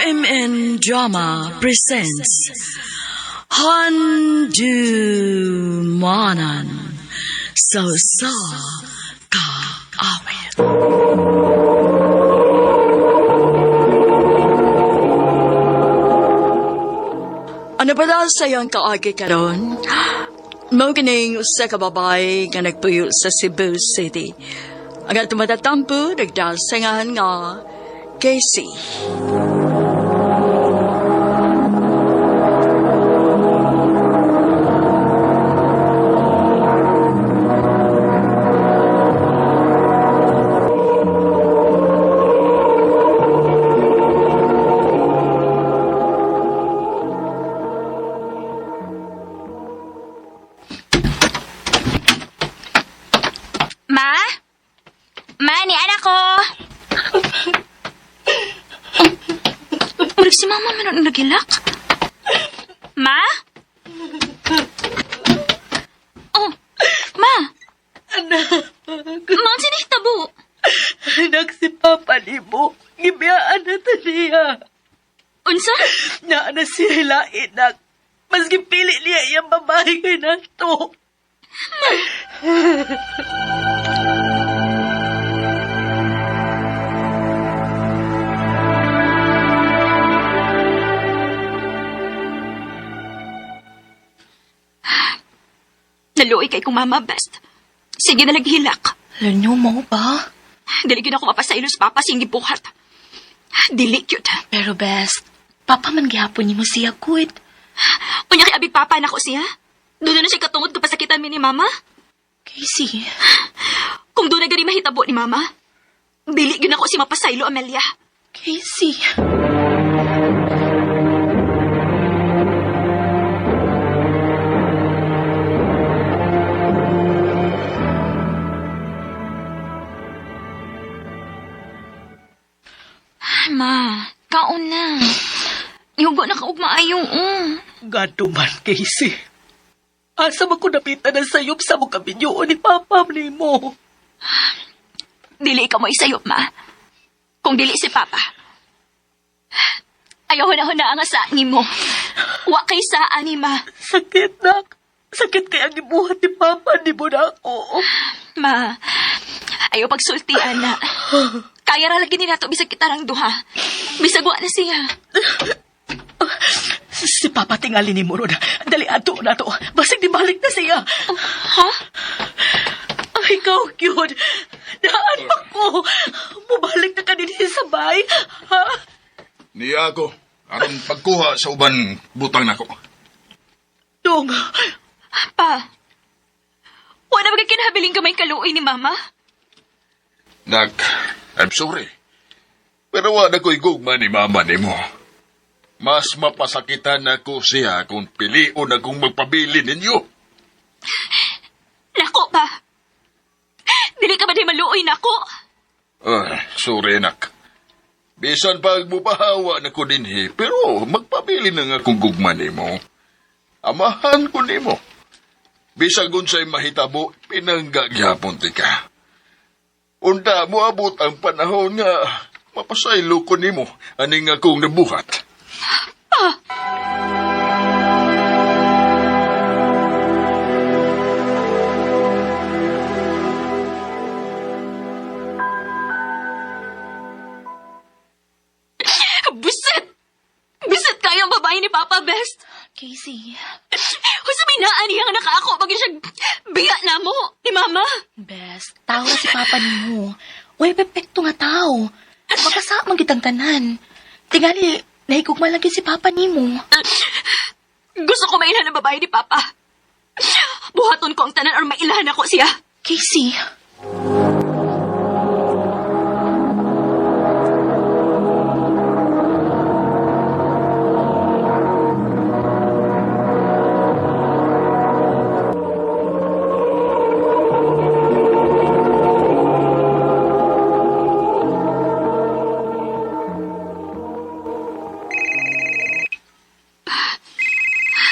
RMN Drama presents Handumanan So Ka Awit. Ano ba daw sayang kaagi karon? Mao kining usa ka babae nga nagpuyo sa Cebu City. Ang tumatatampo nagdasangahan nga Casey. Ni anak ko. Murag si mama man nagilak. Ma? Oh, ma. Anak. Maon sini hitabo. Anak si Papa ni mo. Gibiyaan na ta niya. Unsa? Na siya hilain, nak. Mas gipili niya iyang babae kay nato. Naluoy kay kong mama, best. Sige na naghilak. Lanyo mo ba? Dili gyud ako mapasaylos papa sing gibuhat. Dili gyud. Pero best, papa man gihapon ni mo siya good. Unya kay abi papa nako siya. Doon na siya katungod ko pasakitan mi ni mama. Casey. Kung doon na gani mahitabo ni mama, dili gyud ako si mapasaylo, Amelia. Casey. Ma, kaon na. Ihugo na kaog maayong Gaduman, Casey. Asa ba ko napitan ng sayop sa mong kabinyo ni Papa ni mo? Dili ka mo isayop, ma. Kung dili si Papa. Ayaw na ang asa ni mo. Wa kay saan ni ma. Sakit, nak. Sakit kaya gibuhat ni Papa ni mo na ako. Ma, ayaw pagsultian na. Kaya ra lagi ni nato bisag kita rang duha. Bisag wa na siya. Si Papa tingali ni Muro na. Dali ato na to. Basig di balik na siya. Ha? Ay, ikaw, cute. Daan pa ko. Mubalik na ka din sa bay. Ha? Niya ako. Aron pagkuha sa uban butang nako. Dong. Pa, wala ba kinahabiling kamay kaluoy ni Mama? Nak, I'm sorry. Pero wala ko'y gugma ni mama ni mo. Mas mapasakitan ako siya kung pilion akong magpabili ninyo. Nako pa. Dili ka ba di maluoy nako? Sorry, nak. Bisan pag mupahawa na ko dinhi, pero magpabili na nga kung gugma ni mo. Amahan ko ni mo. Bisag unsay mahitabo, pinanggagyapon ti ka. Unta mo abot ang panahon nga mapasaylo ko ni mo aning akong nabuhat. Buset kayo ang babae ni Papa, best. Casey. Kung sabihin niya nga nakaako, pag siya biya na mo, ni Mama. Best, tao si papa ni mo. Uy, pepekto nga tao. Magkasama kitang tanan. Tingali, nahigugma lagi si papa ni mo. Gusto ko mailan ang babae ni Papa. Buhaton ko ang tanan or mailahan ako siya. Casey.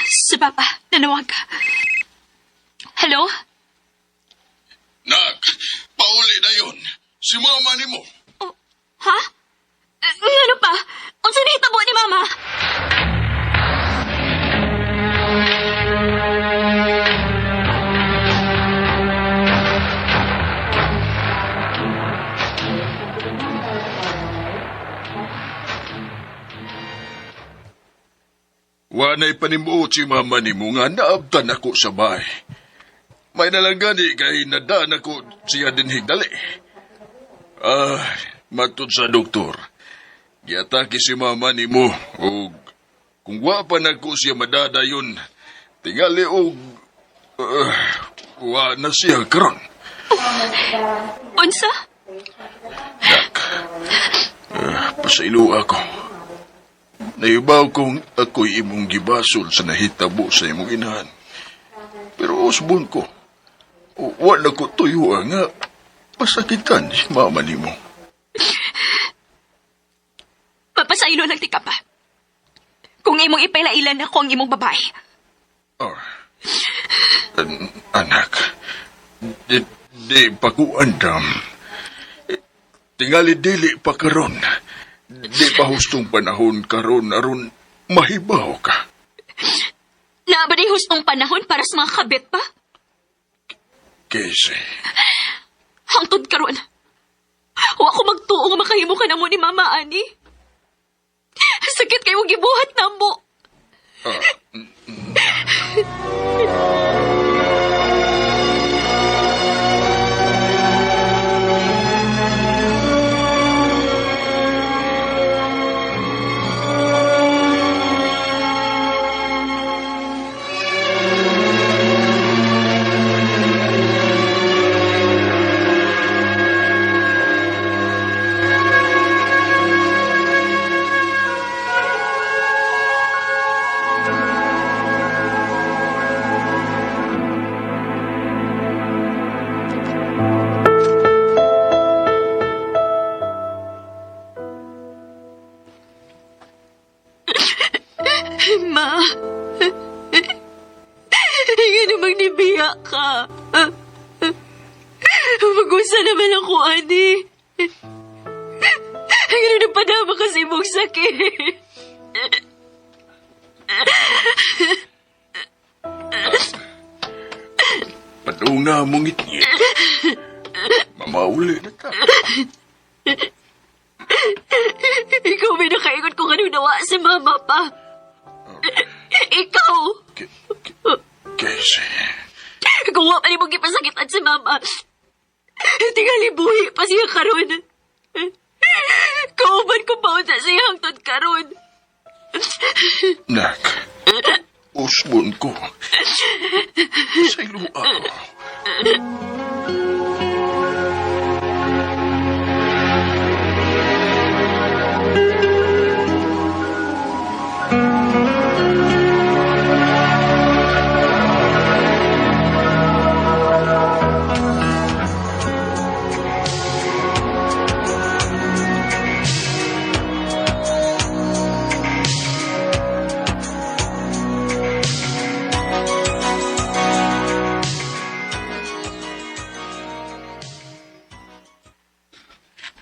Si Papa, nanawag ka. Hello? Nak, pauli na yun. Si mama ni mo. Oh, ha? Ano pa? Unsa nahitabo ni Wanay panimuot si mama ni mo nga naabtan ako sa bahay. May nalangani kay nadaan ako siya din higdali. Matod sa doktor. Giatake si mama ni mo o kung wa pa na ko siya madadayon, tingali o wa na siya karon. Unsa? Dak, pasailu ako. Naibaw kong ako'y imong gibasol sa nahitabo sa imong inahan. Pero usbon ko, wala ko tuyo nga pasakitan si mama ni mo. Papasaylo lang ti ka pa. Kung imong ipailailan ako ang imong babae. Anak, di pa ko andam. Tingali dili pa karon. Di pa hustong panahon karon aron mahibaw ka. Na ba di hustong panahon para sa mga kabit pa? Kasi, Hangtod karon. Wa ko magtuo nga makahimo ka na mo ni Mama Ani. Sakit kayo gibuhat na mo. Ma, nga namang nibiya ka. Mag-usa naman ako, Ani. Nga na padama kasi mong sakit. paduna mong ngit-ngit. Mamauli na ta. Ikaw may nakaingot kung ano nawa si Mama pa. Ikaw! Kasi, Kung wa pa ni mong ipasakitan si Mama, tingali buhi pa siya karon. Kauban ko pa sa siya hangtod karon. nak, usbon ko. Pasailu ako.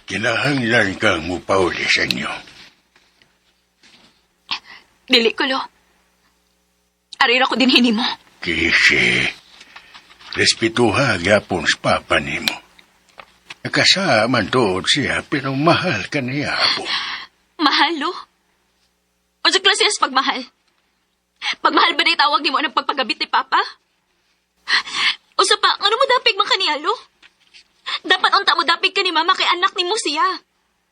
Kinahanglan kang mupauli sa inyo. Dili ko, lo. Arira ko din hini mo. Kasi, respetuha gyapon sa papa nimo. Nakasaman doon siya, pero mahal ka niya po. Mahal, lo? O sa klase as pagmahal? Pagmahal ba na itawag ni mo ng pagpagabit ni Papa? O sa pa, ano mo dapig man kaniya, lo? Dapat unta mo dapig ka ni Mama kay anak ni mo siya.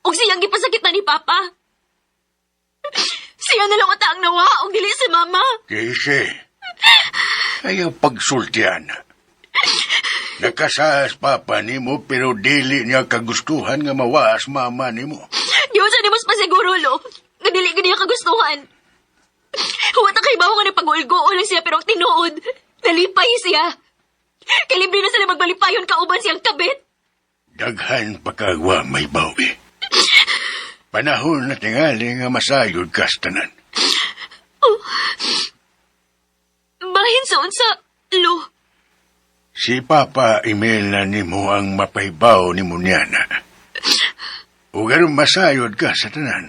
O siyang gipasakit na ni Papa. Siya na lang ang nawa, o dili si Mama. Kasi, ayaw pagsultian. Nakasahas papa nimo, pero dili niya kagustuhan nga mawaas mama nimo. Diyon sa nimos pa siguro, lo. Nga dili ka niya kagustuhan. Huwag na kay bawa nga nagpag-ulgo lang siya, pero ang tinuod, nalipay siya. Kalibre na sila magbalipayon kauban siyang kabit. Daghan pagkagwa may bawi. Panahon na tingali nga masayod kastanan. Bahin sa unsa, lo. Si Papa email na nimo ang mapaybaw ni Munyana. O ganun masayod ka sa tanan.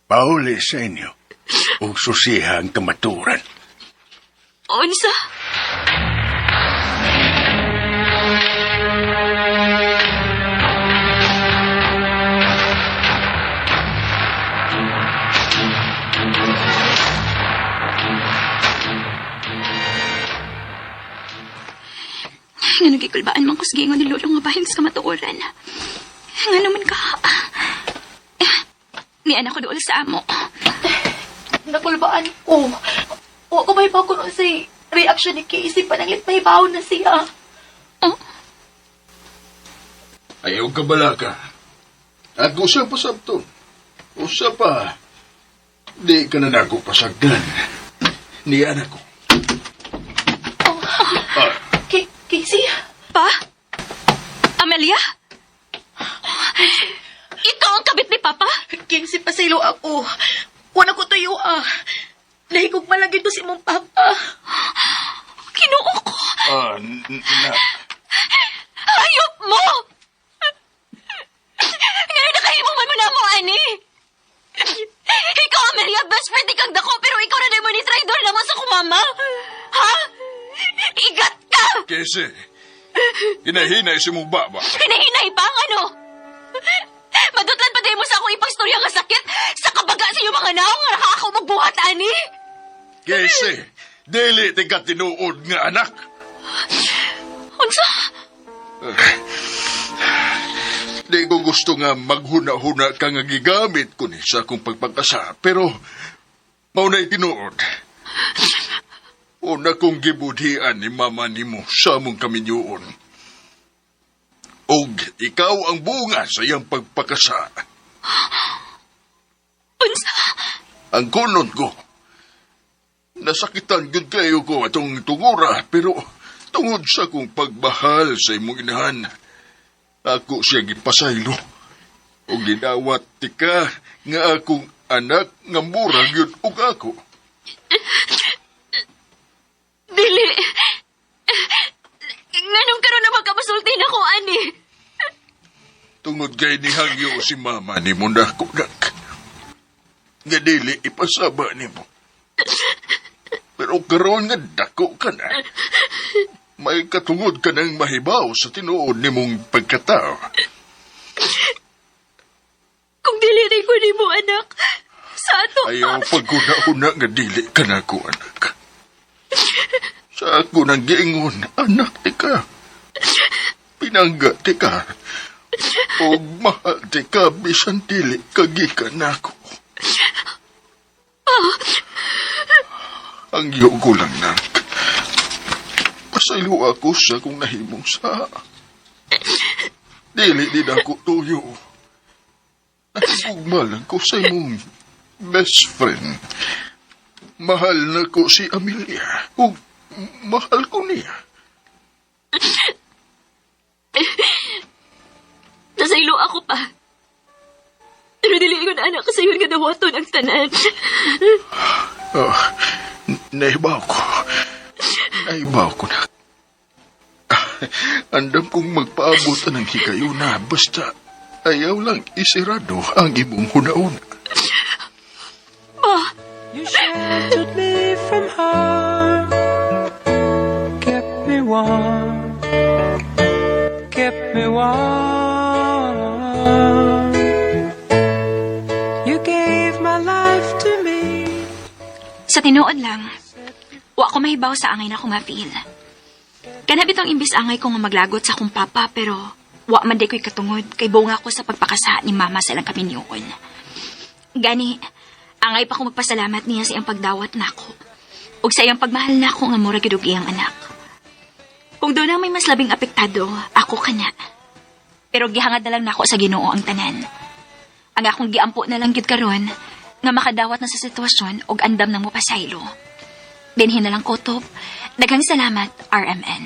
Pauli sa inyo. O susiha ang kamaturan. Unsa? kulbaan man kusgingon ni Lolo nga bahin sa matuoran. Nga naman ka. Ni anak ko doon sa amo. Nakulbaan ko. O ko mahibaw ko nun sa reaction ni Casey pananglit mahibaw na siya. Ayaw ka bala ka. Ako siya pasabton. Usa pa. Di ka na nako pasagdan. Ni anak ko. Casey? Pa? Amelia? Ikaw ang kabit ni Papa? Casey, pasaylo ako. Wala ko tuyo Nahigog malagi to si mong papa. Kinuo ko. Hayop mo! Ngayon nakahimong man mo na mo, ani. Ikaw, Amelia, best friend ikang dako, pero ikaw na naman ni traidor naman sa kumama. Ha? Igat ka! Kasi, hinahinay si mong baba. Hinahinay pa ang ano? Madutlan pa din mo sa akong ipagstorya nga sakit sa kabaga sa iyong mga naong nga nakakaw magbuhat, ani. Kasi, dili tika tinuod nga anak. Unsa? Di ko gusto nga maghuna-huna ka nga gigamit ko ni sa akong pagpagkasa, pero maunay tinuod. Una kong gibudhian ni mama ni mo sa mong kaminyuon. Og ikaw ang bunga sa iyang pagpakasa. Unsa? Ang kunon ko, nasakitan gud kayo ko atong tungura, pero tungod sa kong pagbahal sa imong inahan, ako siya gipasaylo. O ginawat tika nga akong anak nga murag yun og ako. Dili. Nganong karon na magkapasulti na ko, ani? Tungod kay nihangyo si mama ni mo na kunak. Nga dili ipasaba ni mo. Pero karon nga dako ka na. May katungod ka ng mahibaw sa tinuod ni mong pagkatao. Kung dili rin ko ni mo, anak, sa ato Ayaw pagkuna-una nga dili ka na ko, anak. Sa ako nang giingon, anak tika. Pinangga tika. O mahal tika, bisan dili kagikan ako. Ang iyo ko lang, nak. Pasaylo ako sa kung nahimong sa. Dili din ako tuyo. Nahigugmalan ko sa imong best friend. Mahal na ko si Amelia. O mahal ko niya. Nasaylo ako pa. Pero dili ko na anak sa yun nga dawaton ang tanan. Naibaw ko. Naibaw ko na. Andam kong magpaabot ng hikayo na basta ayaw lang isirado ang imong hunauna. You sheltered me from harm, kept me warm, kept me warm. You gave my life to me. Sa tinuod lang, wa ko mahibaw sa angay na ko ma-feel. Kanabit ang imbis angay ko nga maglagot sa akong papa, pero wa man di ko'y katungod kay bunga ko sa pagpakasa ni mama sa ilang kaminyoon. Gani, angay pa ko magpasalamat niya sa iyang pagdawat nako ug sa iyang pagmahal nako nga mura gid og iyang anak. Kung doon ang may mas labing apektado, ako kana. Pero gihangad na lang nako sa Ginoo ang tanan. Ang akong giampo na lang gid karon nga makadawat na sa sitwasyon ug andam nang mopasaylo. Dinhin na lang kutob. Daghang salamat, RMN.